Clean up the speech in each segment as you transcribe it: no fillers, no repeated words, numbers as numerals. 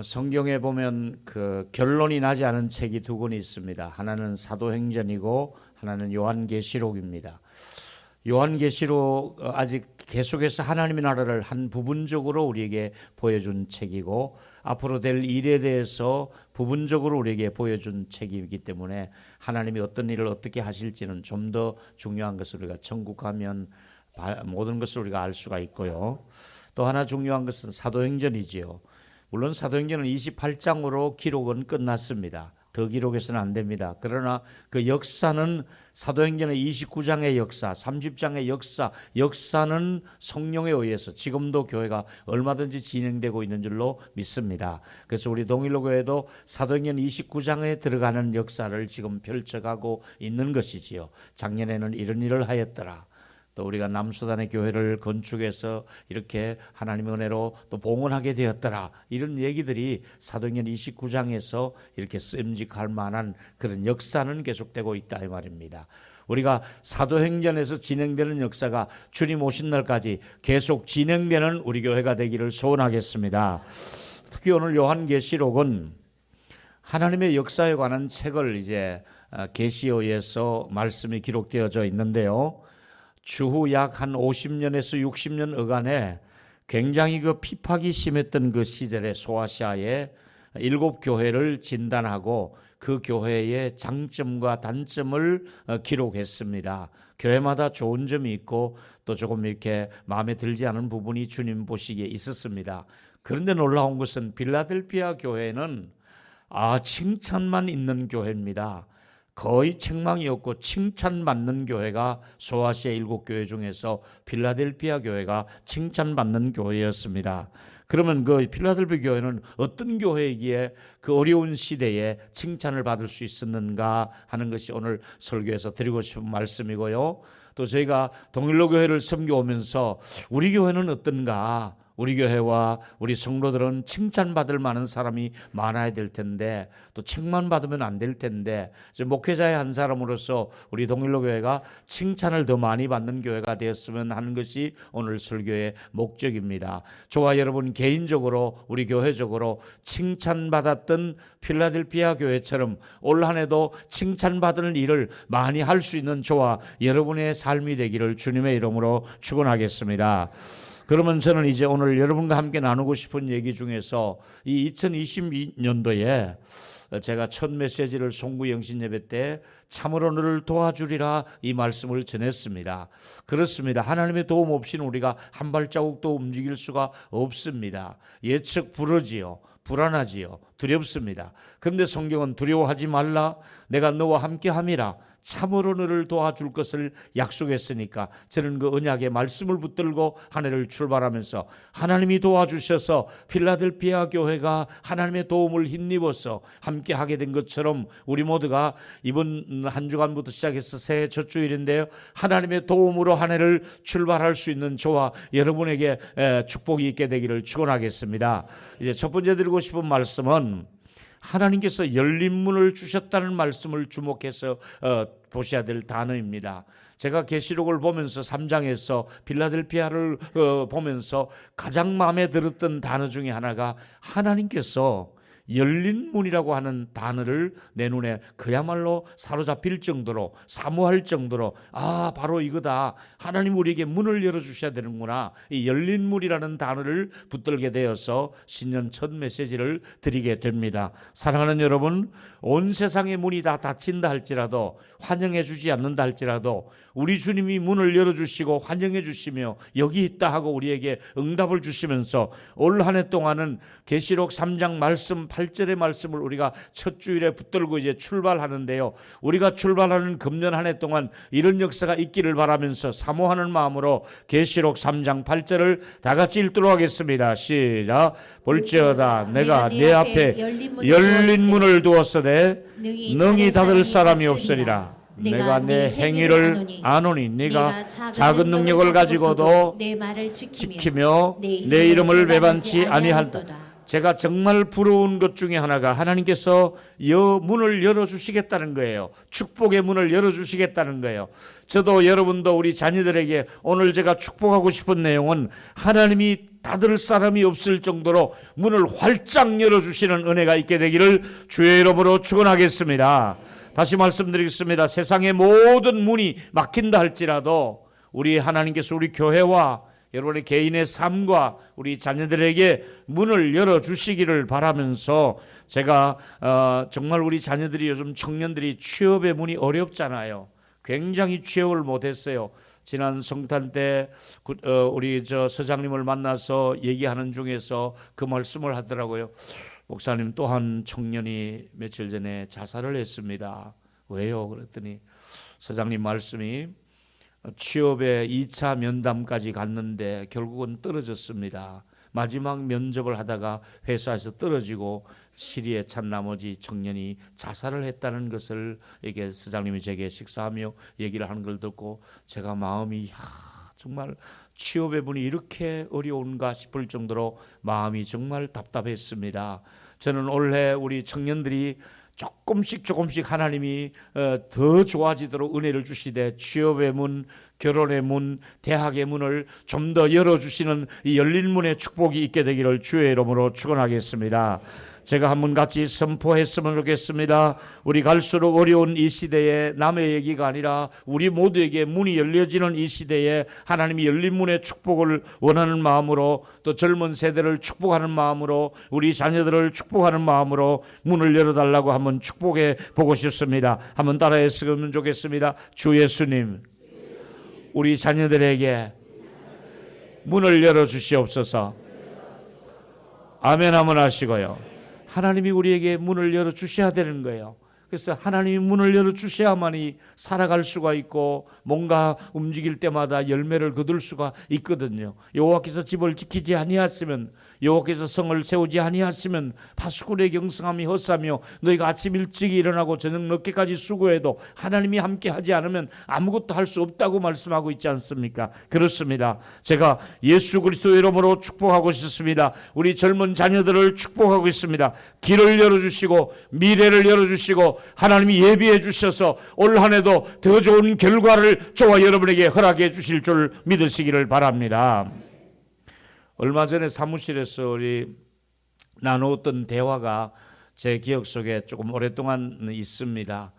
성경에 보면 그 결론이 나지 않은 책이 두 권이 있습니다. 하나는 사도행전이고 하나는 요한계시록입니다. 요한계시록 아직 계속해서 하나님의 나라를 한 부분적으로 우리에게 보여준 책이고 앞으로 될 일에 대해서 부분적으로 우리에게 보여준 책이기 때문에 하나님이 어떤 일을 어떻게 하실지는 좀 더 중요한 것을 우리가 천국 가면 모든 것을 우리가 알 수가 있고요. 또 하나 중요한 것은 사도행전이지요. 물론 사도행전은 28장으로 기록은 끝났습니다. 더 기록해서는 안 됩니다. 그러나 그 역사는 사도행전의 29장의 역사, 30장의 역사는 성령에 의해서 지금도 교회가 얼마든지 진행되고 있는 줄로 믿습니다. 그래서 우리 동일로 교회도 사도행전 29장에 들어가는 역사를 지금 펼쳐가고 있는 것이지요. 작년에는 이런 일을 하였더라. 또 우리가 남수단의 교회를 건축해서 이렇게 하나님의 은혜로 또 봉헌하게 되었더라. 이런 얘기들이 사도행전 29장에서 이렇게 쓰임직할 만한 그런 역사는 계속되고 있다 이 말입니다. 우리가 사도행전에서 진행되는 역사가 주님 오신 날까지 계속 진행되는 우리 교회가 되기를 소원하겠습니다. 특히 오늘 요한계시록은 하나님의 역사에 관한 책을 이제 계시어에서 말씀이 기록되어져 있는데요. 추후 약 한 50년에서 60년 어간에 굉장히 그 핍박이 심했던 그 시절에 소아시아의 7교회를 진단하고 그 교회의 장점과 단점을 기록했습니다. 교회마다 좋은 점이 있고 또 조금 이렇게 마음에 들지 않은 부분이 주님 보시기에 있었습니다. 그런데 놀라운 것은 빌라델피아 교회는 칭찬만 있는 교회입니다. 거의 책망이 없고 칭찬받는 교회가 소아시아 7교회 중에서 필라델피아 교회가 칭찬받는 교회였습니다. 그러면 그 필라델피아 교회는 어떤 교회이기에 그 어려운 시대에 칭찬을 받을 수 있었는가 하는 것이 오늘 설교에서 드리고 싶은 말씀이고요. 또 저희가 동일로 교회를 섬겨오면서 우리 교회는 어떤가? 우리 교회와 우리 성도들은 칭찬받을 만한 사람이 많아야 될 텐데 또 책만 받으면 안 될 텐데 목회자의 한 사람으로서 우리 동일로 교회가 칭찬을 더 많이 받는 교회가 되었으면 하는 것이 오늘 설교의 목적입니다. 저와 여러분 개인적으로 우리 교회적으로 칭찬받았던 필라델피아 교회처럼 올 한 해도 칭찬받을 일을 많이 할 수 있는 저와 여러분의 삶이 되기를 주님의 이름으로 축원하겠습니다. 그러면 저는 이제 오늘 여러분과 함께 나누고 싶은 얘기 중에서 이 2022년도에 제가 첫 메시지를 송구 영신 예배 때 참으로 너를 도와주리라 이 말씀을 전했습니다. 그렇습니다. 하나님의 도움 없이는 우리가 한 발자국도 움직일 수가 없습니다. 예측 불허지요. 불안하지요. 두렵습니다. 그런데 성경은 두려워하지 말라. 내가 너와 함께 함이라. 참으로 너를 도와줄 것을 약속했으니까 저는 그 언약의 말씀을 붙들고 한 해를 출발하면서 하나님이 도와주셔서 필라델피아 교회가 하나님의 도움을 힘입어서 함께 하게 된 것처럼 우리 모두가 이번 한 주간부터 시작해서 새해 첫 주일인데요. 하나님의 도움으로 한 해를 출발할 수 있는 저와 여러분에게 축복이 있게 되기를 축원하겠습니다. 이제 첫 번째 드리고 싶은 말씀은 하나님께서 열린 문을 주셨다는 말씀을 주목해서 보셔야 될 단어입니다. 제가 계시록을 보면서 3장에서 필라델피아를 보면서 가장 마음에 들었던 단어 중에 하나가 하나님께서 열린 문이라고 하는 단어를 내 눈에 그야말로 사로잡힐 정도로 사모할 정도로 바로 이거다. 하나님 우리에게 문을 열어주셔야 되는구나. 이 열린 문이라는 단어를 붙들게 되어서 신년 첫 메시지를 드리게 됩니다. 사랑하는 여러분, 온 세상의 문이 다 닫힌다 할지라도 환영해 주지 않는다 할지라도 우리 주님이 문을 열어주시고 환영해 주시며 여기 있다 하고 우리에게 응답을 주시면서 올 한 해 동안은 계시록 3장 말씀 8절의 말씀을 우리가 첫 주일에 붙들고 이제 출발하는데요. 우리가 출발하는 금년 한 해 동안 이런 역사가 있기를 바라면서 사모하는 마음으로 계시록 3장 8절을 다 같이 읽도록 하겠습니다. 시작. 볼지어다 내가 내 앞에 열린 문을 두었으되 능히 닫을 사람이 없으리라. 내가 내 행위를 아노니 네가 작은 능력을 가지고도 내 말을 지키며 내 이름을 배반치 아니한다. 제가 정말 부러운 것 중에 하나가 하나님께서 문을 열어주시겠다는 거예요. 축복의 문을 열어주시겠다는 거예요. 저도 여러분도 우리 자녀들에게 오늘 제가 축복하고 싶은 내용은 하나님이 닫을 사람이 없을 정도로 문을 활짝 열어주시는 은혜가 있게 되기를 주의 이름으로 축원하겠습니다. 다시 말씀드리겠습니다. 세상의 모든 문이 막힌다 할지라도 우리 하나님께서 우리 교회와 여러분의 개인의 삶과 우리 자녀들에게 문을 열어주시기를 바라면서 제가 정말 우리 자녀들이 요즘 청년들이 취업의 문이 어렵잖아요. 굉장히 취업을 못했어요. 지난 성탄 때 우리 서장님을 만나서 얘기하는 중에서 그 말씀을 하더라고요. 목사님, 또 한 청년이 며칠 전에 자살을 했습니다. 왜요? 그랬더니 서장님 말씀이 취업에 2차 면담까지 갔는데 결국은 떨어졌습니다. 마지막 면접을 하다가 회사에서 떨어지고 시리에 찬 나머지 청년이 자살을 했다는 것을 이게 서장님이 제게 식사하며 얘기를 하는 걸 듣고 제가 마음이 정말 취업의 문이 이렇게 어려운가 싶을 정도로 마음이 정말 답답했습니다. 저는 올해 우리 청년들이 조금씩 하나님이 더 좋아지도록 은혜를 주시되 취업의 문, 결혼의 문, 대학의 문을 좀 더 열어주시는 이 열린 문의 축복이 있게 되기를 주의 이름으로 축원하겠습니다. 제가 한번 같이 선포했으면 좋겠습니다. 우리 갈수록 어려운 이 시대에 남의 얘기가 아니라 우리 모두에게 문이 열려지는 이 시대에 하나님이 열린 문의 축복을 원하는 마음으로, 또 젊은 세대를 축복하는 마음으로, 우리 자녀들을 축복하는 마음으로 문을 열어달라고 한번 축복해 보고 싶습니다. 한번 따라했으면 좋겠습니다. 주 예수님, 우리 자녀들에게 문을 열어주시옵소서. 아멘 한번 하시고요. 하나님이 우리에게 문을 열어주셔야 되는 거예요. 그래서 하나님이 문을 열어주셔야만이 살아갈 수가 있고 뭔가 움직일 때마다 열매를 거둘 수가 있거든요. 여호와께서 집을 지키지 아니하시면, 여호와께서 성을 세우지 아니하시면 파수꾼의 경성함이 헛사며 너희가 아침 일찍 일어나고 저녁 늦게까지 수고해도 하나님이 함께 하지 않으면 아무것도 할 수 없다고 말씀하고 있지 않습니까? 그렇습니다. 제가 예수 그리스도 이름으로 축복하고 싶습니다. 우리 젊은 자녀들을 축복하고 있습니다. 길을 열어주시고 미래를 열어주시고 하나님이 예비해 주셔서 올 한 해도 더 좋은 결과를 저와 여러분에게 허락해 주실 줄 믿으시기를 바랍니다. 얼마 전에 사무실에서 우리 나누었던 대화가 제 기억 속에 조금 오랫동안 있습니다.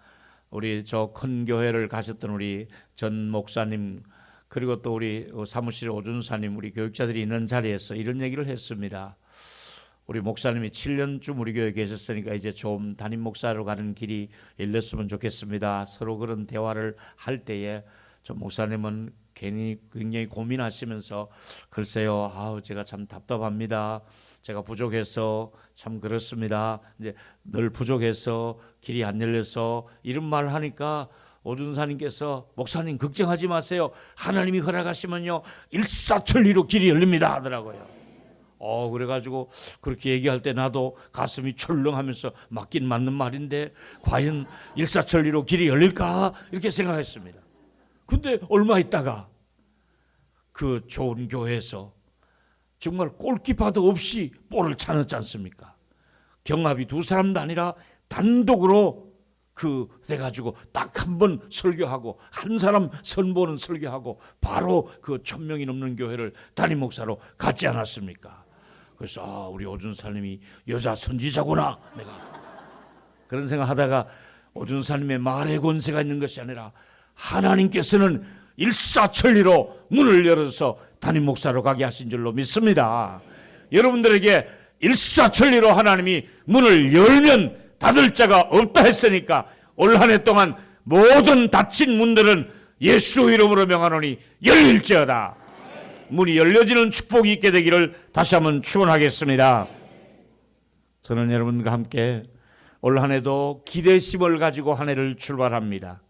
우리 저 큰 교회를 가셨던 우리 전 목사님, 그리고 또 우리 사무실 오준사님, 우리 교육자들이 있는 자리에서 이런 얘기를 했습니다. 우리 목사님이 7년쯤 우리 교회에 계셨으니까 이제 좀 담임 목사로 가는 길이 열렸으면 좋겠습니다. 서로 그런 대화를 할 때에 저 목사님은 굉장히 고민하시면서 글쎄요, 제가 참 답답합니다. 제가 부족해서 참 그렇습니다. 이제 늘 부족해서 길이 안 열려서 이런 말을 하니까 오준사님께서 목사님 걱정하지 마세요. 하나님이 허락하시면요 일사천리로 길이 열립니다 하더라고요. 그래가지고 그렇게 얘기할 때 나도 가슴이 철렁하면서 맞긴 맞는 말인데 과연 일사천리로 길이 열릴까 이렇게 생각했습니다. 근데 얼마 있다가 그 좋은 교회에서 정말 골키퍼도 없이 볼을 차였지 않습니까? 경합이 두 사람도 아니라 단독으로 돼가지고 딱 한 번 설교하고 한 사람 선보는 설교하고 바로 그 1000명이 넘는 교회를 담임 목사로 갔지 않았습니까? 그래서 우리 오준사님이 여자 선지자구나, 내가 그런 생각하다가 오준사님의 말의 권세가 있는 것이 아니라 하나님께서는 일사천리로 문을 열어서 담임 목사로 가게 하신 줄로 믿습니다. 여러분들에게 일사천리로 하나님이 문을 열면 닫을 자가 없다 했으니까 올 한 해 동안 모든 닫힌 문들은 예수 이름으로 명하노니 열릴지어다. 문이 열려지는 축복이 있게 되기를 다시 한번 축원하겠습니다. 저는 여러분과 함께 올 한 해도 기대심을 가지고 한 해를 출발합니다.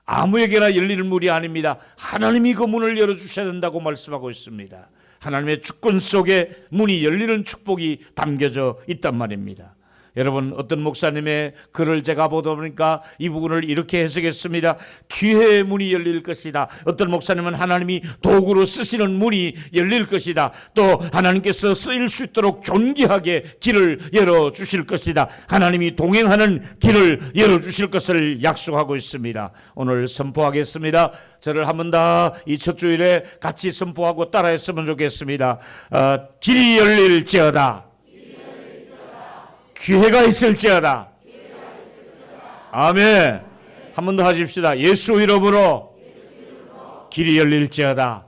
아무에게나 열리는 문이 아닙니다. 하나님이 그 문을 열어주셔야 된다고 말씀하고 있습니다. 하나님의 주권 속에 문이 열리는 축복이 담겨져 있단 말입니다. 여러분, 어떤 목사님의 글을 제가 보다 보니까 이 부분을 이렇게 해석했습니다. 기회의 문이 열릴 것이다. 어떤 목사님은 하나님이 도구로 쓰시는 문이 열릴 것이다. 또 하나님께서 쓰일 수 있도록 존귀하게 길을 열어주실 것이다. 하나님이 동행하는 길을 열어주실 것을 약속하고 있습니다. 오늘 선포하겠습니다. 저를 한 번 더 이 첫 주일에 같이 선포하고 따라했으면 좋겠습니다. 길이 열릴지어다. 기회가 있을지어다. 아멘. 한 번 더 하십시다. 예수 이름으로 길이 열릴지어다.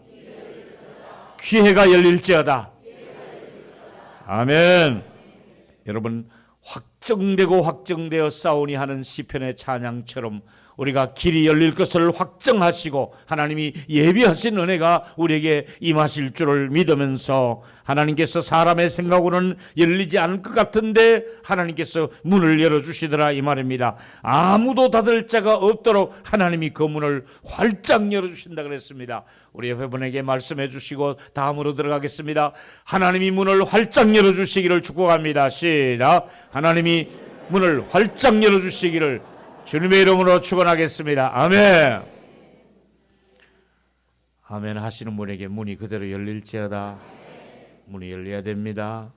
기회가 열릴지어다. 아멘. 여러분, 확정되고 확정되어 싸우니 하는 시편의 찬양처럼 우리가 길이 열릴 것을 확정하시고 하나님이 예비하신 은혜가 우리에게 임하실 줄을 믿으면서, 하나님께서 사람의 생각으로는 열리지 않을 것 같은데 하나님께서 문을 열어주시더라 이 말입니다. 아무도 닫을 자가 없도록 하나님이 그 문을 활짝 열어주신다 그랬습니다. 우리 회원에게 말씀해 주시고 다음으로 들어가겠습니다. 하나님이 문을 활짝 열어주시기를 축복합니다. 시작. 하나님이 문을 활짝 열어주시기를 주님의 이름으로 축원하겠습니다. 아멘. 아멘 하시는 분에게 문이 그대로 열릴지어다. 문이 열려야 됩니다.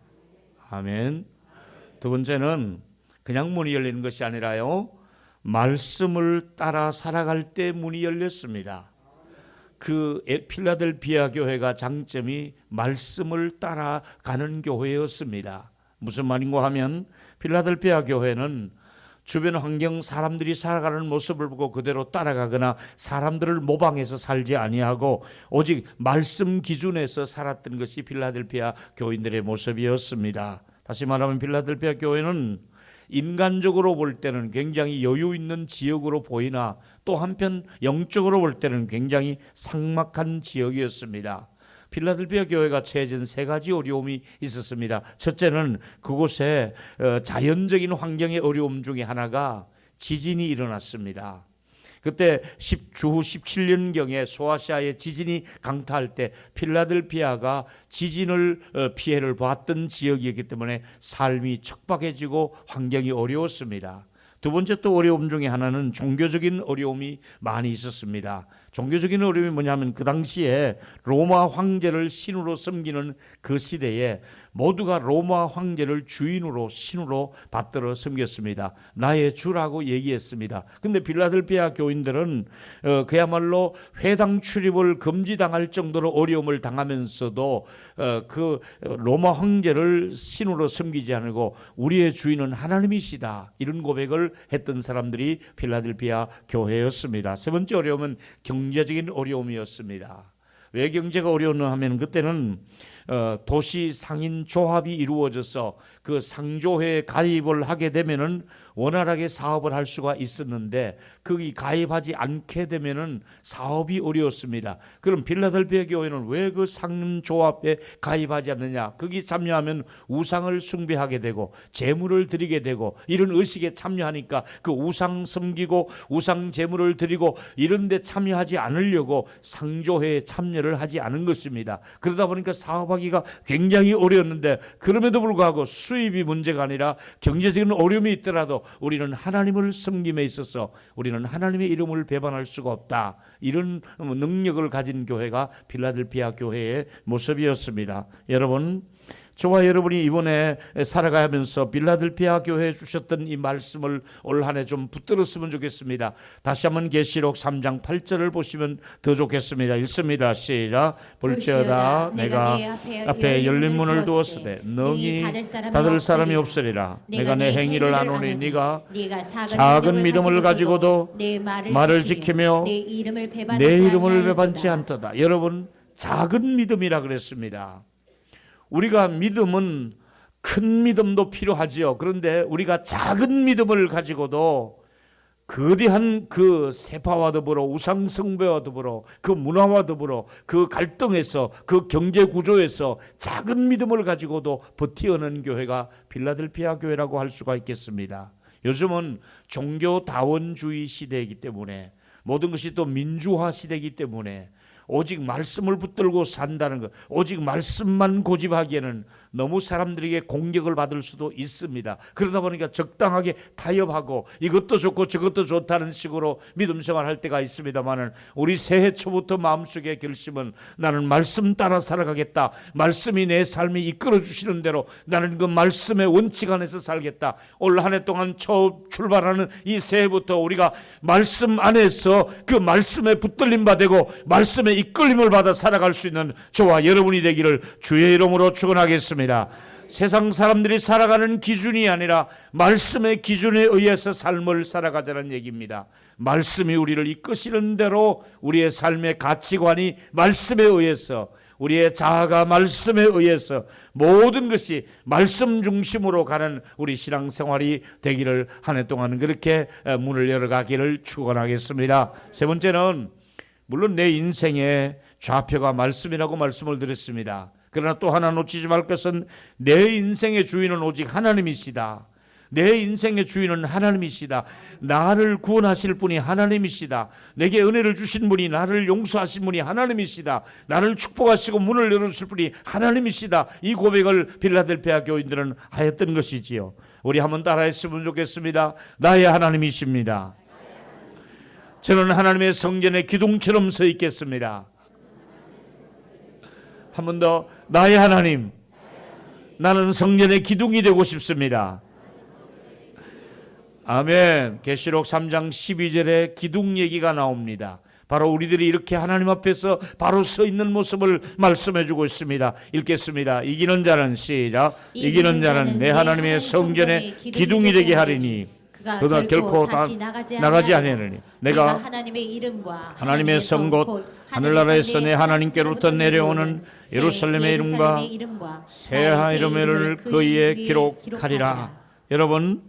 아멘. 두 번째는 그냥 문이 열리는 것이 아니라요, 말씀을 따라 살아갈 때 문이 열렸습니다. 그 필라델피아 교회가 장점이 말씀을 따라가는 교회였습니다. 무슨 말인가 하면 필라델피아 교회는 주변 환경, 사람들이 살아가는 모습을 보고 그대로 따라가거나 사람들을 모방해서 살지 아니하고 오직 말씀 기준에서 살았던 것이 필라델피아 교인들의 모습이었습니다. 다시 말하면 필라델피아 교회는 인간적으로 볼 때는 굉장히 여유 있는 지역으로 보이나 또 한편 영적으로 볼 때는 굉장히 삭막한 지역이었습니다. 필라델피아 교회가 처해진 세 가지 어려움이 있었습니다. 첫째는 그곳에 자연적인 환경의 어려움 중에 하나가 지진이 일어났습니다. 그때 주후 17년경에 소아시아의 지진이 강타할 때 필라델피아가 지진을 피해를 봤던 지역이었기 때문에 삶이 척박해지고 환경이 어려웠습니다. 두 번째 또 어려움 중에 하나는 종교적인 어려움이 많이 있었습니다. 종교적인 어려움이 뭐냐면 그 당시에 로마 황제를 신으로 섬기는 그 시대에 모두가 로마 황제를 주인으로 신으로 받들어 섬겼습니다. 나의 주라고 얘기했습니다. 근데 필라델피아 교인들은 그야말로 회당 출입을 금지당할 정도로 어려움을 당하면서도 그 로마 황제를 신으로 섬기지 않고 우리의 주인은 하나님이시다, 이런 고백을 했던 사람들이 필라델피아 교회였습니다. 세 번째 어려움은 경제적인 어려움이었습니다. 왜 경제가 어려웠냐 하면 그때는 도시 상인 조합이 이루어져서 그 상조회에 가입을 하게 되면은 원활하게 사업을 할 수가 있었는데 거기 가입하지 않게 되면은 사업이 어려웠습니다. 그럼 필라델피아 교회는 왜 그 상조합에 가입하지 않느냐? 거기 참여하면 우상을 숭배하게 되고 제물을 드리게 되고 이런 의식에 참여하니까 그 우상 섬기고 우상 제물을 드리고 이런 데 참여하지 않으려고 상조회에 참여를 하지 않은 것입니다. 그러다 보니까 사업하기가 굉장히 어려웠는데 그럼에도 불구하고 수입이 문제가 아니라 경제적인 어려움이 있더라도 우리는 하나님을 섬김에 있어서 우리는 하나님의 이름을 배반할 수가 없다, 이런 능력을 가진 교회가 필라델피아 교회의 모습이었습니다. 여러분, 저와 여러분이 이번에 살아가면서 필라델피아 교회에 주셨던 이 말씀을 올 한 해 좀 붙들었으면 좋겠습니다. 다시 한번 계시록 3장 8절을 보시면 더 좋겠습니다. 읽습니다. 시작. 볼지어다 내가 앞에 열린 문을 두었으되 능히 닫을 사람이 없으리라. 내가 내 행위를 아노니 네가 작은 믿음을 가지고도 말을 지키며 내 이름을 배반치 않도다. 여러분, 작은 믿음이라 그랬습니다. 우리가 믿음은 큰 믿음도 필요하지요. 그런데 우리가 작은 믿음을 가지고도 거대한 그 세파와 더불어 우상 숭배와 더불어 그 문화와 더불어 그 갈등에서 그 경제 구조에서 작은 믿음을 가지고도 버티어낸 교회가 필라델피아 교회라고 할 수가 있겠습니다. 요즘은 종교다원주의 시대이기 때문에 모든 것이 또 민주화 시대이기 때문에 오직 말씀을 붙들고 산다는 것, 오직 말씀만 고집하기에는 너무 사람들에게 공격을 받을 수도 있습니다. 그러다 보니까 적당하게 타협하고 이것도 좋고 저것도 좋다는 식으로 믿음 생활할 때가 있습니다만은, 우리 새해 초부터 마음속에 결심은 나는 말씀 따라 살아가겠다. 말씀이 내 삶이 이끌어 주시는 대로 나는 그 말씀의 원칙 안에서 살겠다. 올 한 해 동안 처음 출발하는 이 새해부터 우리가 말씀 안에서 그 말씀에 붙들림 받고 말씀의 이끌림을 받아 살아갈 수 있는 저와 여러분이 되기를 주의 이름으로 축원하겠습니다. 세상 사람들이 살아가는 기준이 아니라 말씀의 기준에 의해서 삶을 살아가자는 얘기입니다. 말씀이 우리를 이끄시는 대로 우리의 삶의 가치관이 말씀에 의해서, 우리의 자아가 말씀에 의해서 모든 것이 말씀 중심으로 가는 우리 신앙생활이 되기를 한 해 동안 그렇게 문을 열어가기를 축원하겠습니다. 세 번째는, 물론 내 인생의 좌표가 말씀이라고 말씀을 드렸습니다. 그러나 또 하나 놓치지 말 것은 내 인생의 주인은 오직 하나님이시다. 내 인생의 주인은 하나님이시다. 나를 구원하실 분이 하나님이시다. 내게 은혜를 주신 분이, 나를 용서하신 분이 하나님이시다. 나를 축복하시고 문을 열어주실 분이 하나님이시다. 이 고백을 빌라델피아 교인들은 하였던 것이지요. 우리 한번 따라했으면 좋겠습니다. 나의 하나님이십니다. 저는 하나님의 성전의 기둥처럼 서 있겠습니다. 한 번 더, 나의 하나님, 나는 성전의 기둥이 되고 싶습니다. 아멘. 계시록 3장 12절에 기둥 얘기가 나옵니다. 바로 우리들이 이렇게 하나님 앞에서 바로 서 있는 모습을 말씀해 주고 있습니다. 읽겠습니다. 이기는 자는, 시작, 이기는 자는 내 하나님의 성전의 기둥이 되게 하리니 그가 결코 나가지 아니하느니 내가 하나님의 이름과 하나님의 성 곧 하늘나라에서 내 하나님께로부터 내려오는 예루살렘의 이름과 새 이름을 그이에 기록하리라. 여러분,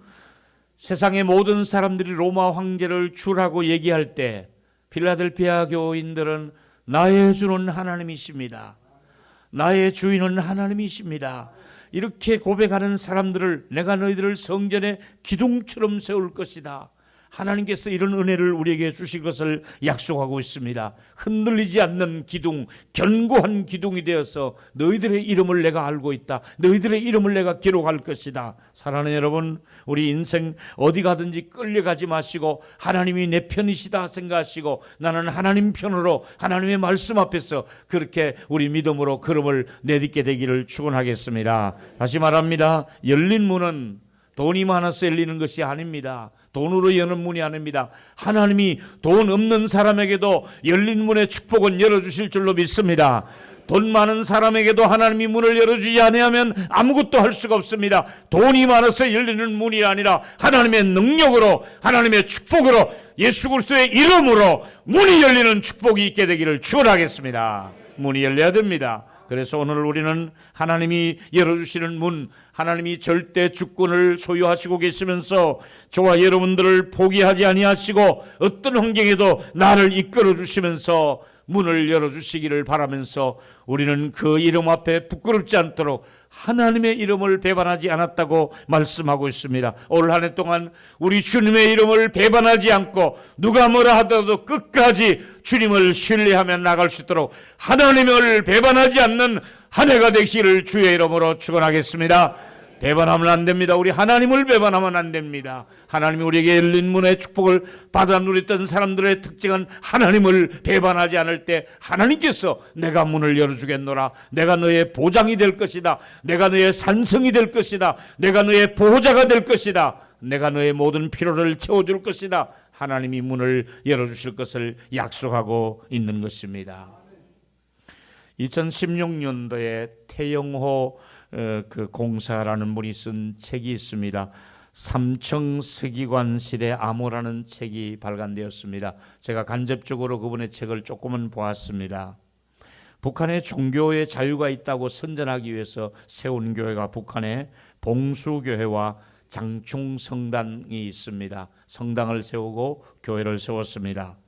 세상의 모든 사람들이 로마 황제를 주라고 얘기할 때 필라델피아 교인들은 나의 주는 하나님이십니다. 나의 주인은 하나님이십니다. 이렇게 고백하는 사람들을 내가 너희들을 성전의 기둥처럼 세울 것이다. 하나님께서 이런 은혜를 우리에게 주실 것을 약속하고 있습니다. 흔들리지 않는 기둥, 견고한 기둥이 되어서 너희들의 이름을 내가 알고 있다. 너희들의 이름을 내가 기록할 것이다. 사랑하는 여러분, 우리 인생 어디 가든지 끌려가지 마시고 하나님이 내 편이시다 생각하시고 나는 하나님 편으로 하나님의 말씀 앞에서 그렇게 우리 믿음으로 걸음을 내딛게 되기를 축원하겠습니다. 다시 말합니다. 열린 문은 돈이 많아서 열리는 것이 아닙니다. 돈으로 여는 문이 아닙니다. 하나님이 돈 없는 사람에게도 열린 문의 축복은 열어주실 줄로 믿습니다. 돈 많은 사람에게도 하나님이 문을 열어주지 아니하면 아무것도 할 수가 없습니다. 돈이 많아서 열리는 문이 아니라 하나님의 능력으로, 하나님의 축복으로, 예수 그리스도의 이름으로 문이 열리는 축복이 있게 되기를 축원하겠습니다. 문이 열려야 됩니다. 그래서 오늘 우리는 하나님이 열어주시는 문, 하나님이 절대 주권을 소유하시고 계시면서 저와 여러분들을 포기하지 아니하시고 어떤 환경에도 나를 이끌어 주시면서 문을 열어주시기를 바라면서 우리는 그 이름 앞에 부끄럽지 않도록 하나님의 이름을 배반하지 않았다고 말씀하고 있습니다. 올 한 해 동안 우리 주님의 이름을 배반하지 않고 누가 뭐라 하더라도 끝까지 주님을 신뢰하며 나갈 수 있도록 하나님을 배반하지 않는 한 해가 되시기를 주의 이름으로 축원하겠습니다. 배반하면 안 됩니다. 우리 하나님을 배반하면 안 됩니다. 하나님이 우리에게 열린 문의 축복을 받아 누렸던 사람들의 특징은 하나님을 배반하지 않을 때 하나님께서 내가 문을 열어주겠노라. 내가 너의 보장이 될 것이다. 내가 너의 산성이 될 것이다. 내가 너의 보호자가 될 것이다. 내가 너의 모든 필요를 채워줄 것이다. 하나님이 문을 열어주실 것을 약속하고 있는 것입니다. 2016년도에 태영호 그 공사라는 분이 쓴 책이 있습니다. 삼청 서기관실의 암호라는 책이 발간되었습니다. 제가 간접적으로 그분의 책을 조금은 보았습니다. 북한에 종교의 자유가 있다고 선전하기 위해서 세운 교회가 북한에 봉수교회와 장충성당이 있습니다. 성당을 세우고 교회를 세웠습니다.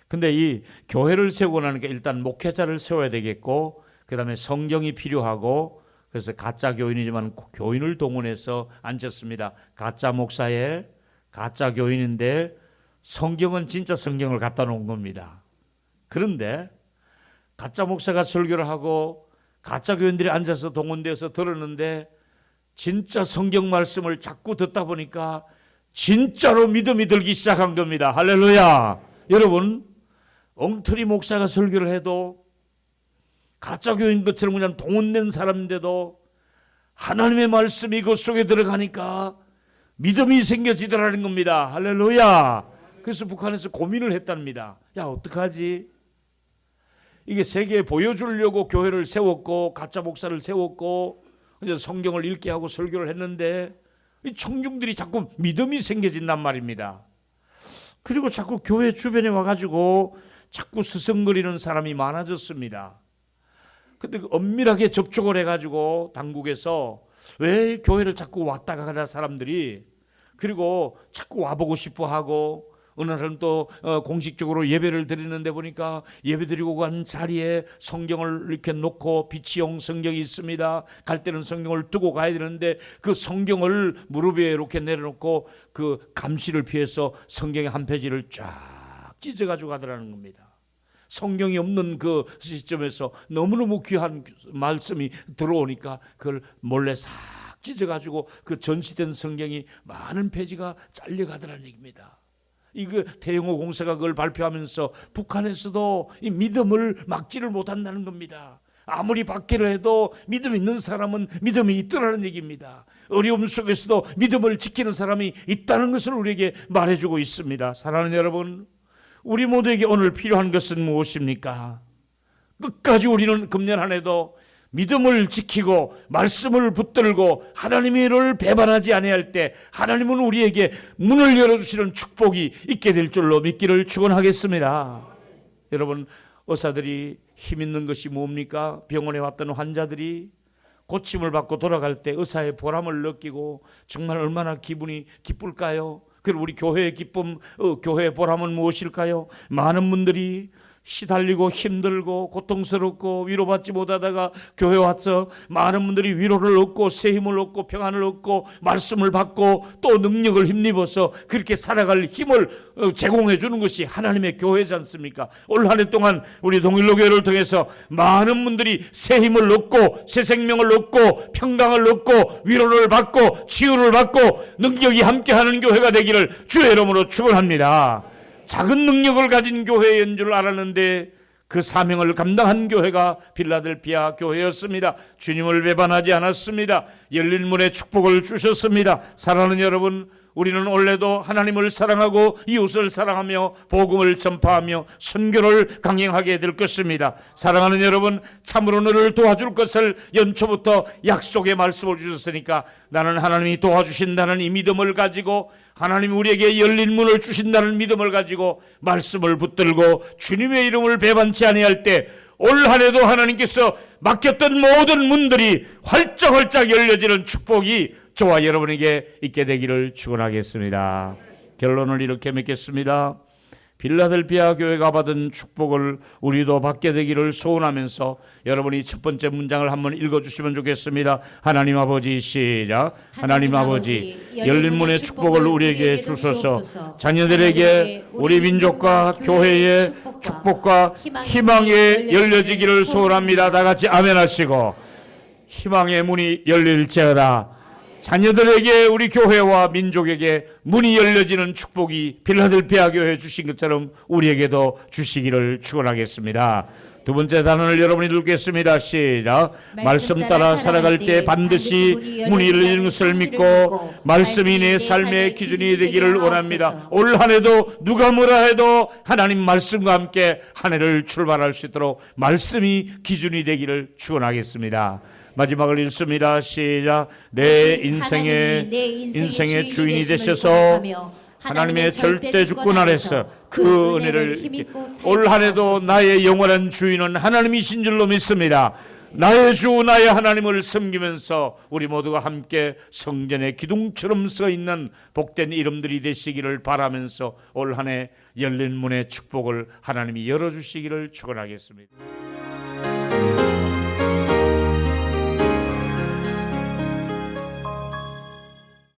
근데 이 교회를 세우고 나니까 일단 목회자를 세워야 되겠고, 그 다음에 성경이 필요하고, 그래서 가짜 교인이지만 교인을 동원해서 앉혔습니다. 가짜 목사에 가짜 교인인데 성경은 진짜 성경을 갖다 놓은 겁니다. 그런데 가짜 목사가 설교를 하고 가짜 교인들이 앉아서 동원되어서 들었는데 진짜 성경 말씀을 자꾸 듣다 보니까 진짜로 믿음이 들기 시작한 겁니다. 할렐루야. 여러분, 엉터리 목사가 설교를 해도 가짜 교인 것처럼 그냥 동원된 사람인데도 하나님의 말씀이 그 속에 들어가니까 믿음이 생겨지더라는 겁니다. 할렐루야. 그래서 북한에서 고민을 했답니다. 야, 어떡하지? 이게 세계에 보여주려고 교회를 세웠고 가짜 목사를 세웠고 이제 성경을 읽게 하고 설교를 했는데 이 청중들이 자꾸 믿음이 생겨진단 말입니다. 그리고 자꾸 교회 주변에 와가지고 자꾸 스성거리는 사람이 많아졌습니다. 근데 엄밀하게 접촉을 해가지고 당국에서 왜 교회를 자꾸 왔다 가라 사람들이, 그리고 자꾸 와보고 싶어 하고 어느 날은 또 공식적으로 예배를 드리는데 보니까 예배 드리고 간 자리에 성경을 이렇게 놓고 비치용 성경이 있습니다. 갈 때는 성경을 두고 가야 되는데 그 성경을 무릎 위에 이렇게 내려놓고 그 감시를 피해서 성경의 한 페이지를 쫙 찢어가지고 가더라는 겁니다. 성경이 없는 그 시점에서 너무너무 귀한 말씀이 들어오니까 그걸 몰래 싹 찢어가지고 그 전시된 성경이 많은 페이지가 잘려가더라는 얘기입니다. 이거 태영호 공사가 그걸 발표하면서 북한에서도 이 믿음을 막지를 못한다는 겁니다. 아무리 박해를 해도 믿음 있는 사람은 믿음이 있더라는 얘기입니다. 어려움 속에서도 믿음을 지키는 사람이 있다는 것을 우리에게 말해주고 있습니다. 사랑하는 여러분, 우리 모두에게 오늘 필요한 것은 무엇입니까? 끝까지 우리는 금년 한 해도 믿음을 지키고 말씀을 붙들고 하나님의 일을 배반하지 아니할 때 하나님은 우리에게 문을 열어주시는 축복이 있게 될 줄로 믿기를 축원하겠습니다. 여러분, 의사들이 힘 있는 것이 뭡니까? 병원에 왔던 환자들이 고침을 받고 돌아갈 때 의사의 보람을 느끼고 정말 얼마나 기분이 기쁠까요? 그리고 우리 교회의 기쁨, 교회의 보람은 무엇일까요? 많은 분들이 시달리고 힘들고 고통스럽고 위로받지 못하다가 교회 와서 많은 분들이 위로를 얻고 새 힘을 얻고 평안을 얻고 말씀을 받고 또 능력을 힘입어서 그렇게 살아갈 힘을 제공해 주는 것이 하나님의 교회지 않습니까? 올 한 해 동안 우리 동일로교회를 통해서 많은 분들이 새 힘을 얻고 새 생명을 얻고 평강을 얻고 위로를 받고 치유를 받고 능력이 함께하는 교회가 되기를 주의 이름으로 축원합니다. 작은 능력을 가진 교회인 줄 알았는데 그 사명을 감당한 교회가 필라델피아 교회였습니다. 주님을 배반하지 않았습니다. 열린 문의 축복을 주셨습니다. 사랑하는 여러분, 우리는 원래도 하나님을 사랑하고 이웃을 사랑하며 복음을 전파하며 선교를 강행하게 될 것입니다. 사랑하는 여러분, 참으로 너를 도와줄 것을 연초부터 약속의 말씀을 주셨으니까 나는 하나님이 도와주신다는 이 믿음을 가지고 하나님이 우리에게 열린 문을 주신다는 믿음을 가지고 말씀을 붙들고 주님의 이름을 배반치 아니할 때 올 한 해도 하나님께서 막혔던 모든 문들이 활짝활짝 열려지는 축복이 저와 여러분에게 있게 되기를 축원하겠습니다. 결론을 이렇게 맺겠습니다. 필라델피아 교회가 받은 축복을 우리도 받게 되기를 소원하면서 여러분이 첫 번째 문장을 한번 읽어주시면 좋겠습니다. 하나님 아버지, 시작. 하나님 아버지, 열린 문의 축복을 우리에게 주소서. 자녀들에게 우리 민족과 교회의 축복과 희망에 열려지기를 소원합니다. 다 같이 아멘 하시고, 희망의 문이 열릴지어다. 자녀들에게, 우리 교회와 민족에게 문이 열려지는 축복이 필라델피아 교회에 주신 것처럼 우리에게도 주시기를 축원하겠습니다. 두 번째 단원을 여러분이 읽겠습니다. 시작. 말씀 따라 살아갈 때 반드시 문이 열리는 것을 믿고 말씀이 내 삶의 기준이 되기를 원합니다. 올 한 해도 누가 뭐라 해도 하나님 말씀과 함께 한 해를 출발할 수 있도록 말씀이 기준이 되기를 축원하겠습니다. 마지막을 읽습니다. 시작. 내 인생의 주인이 되셔서 하나님의 절대 주권 아래서 그 은혜를 올 한 해도 나의 영원한 주인은 하나님이신 줄로 믿습니다. 나의 주 나의 하나님을 섬기면서 우리 모두가 함께 성전의 기둥처럼 서 있는 복된 이름들이 되시기를 바라면서 올 한 해 열린 문의 축복을 하나님이 열어주시기를 축원하겠습니다.